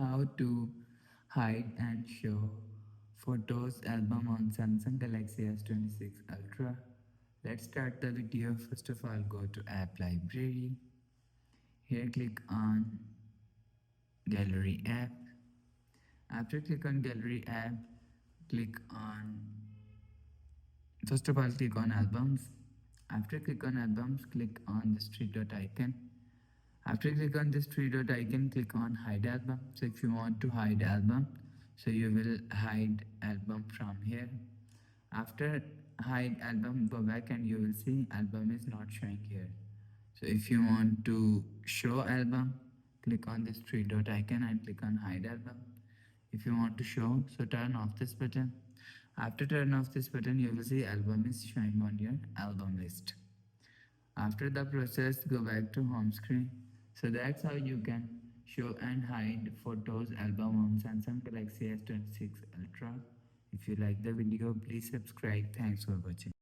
how to hide and show photos album on Samsung Galaxy S26 Ultra. Let's start the video. First of all, go to app library. Here click on gallery app. After click on gallery app, click on first of all click on albums. After click on albums, click on this three dot icon. After click on this three dot icon, click on hide album. So if you want to hide album, so you will hide album from here. After hide album, go back and you will see album is not showing here. So if you want to show album, click on this three dot icon and click on hide album. If you want to show, so turn off this button. After turn off this button, you will see album is showing on your album list. After the process, go back to home screen. So that's how you can show and hide photos album on Samsung Galaxy S26 Ultra. If you like the video, please subscribe. Thanks for watching.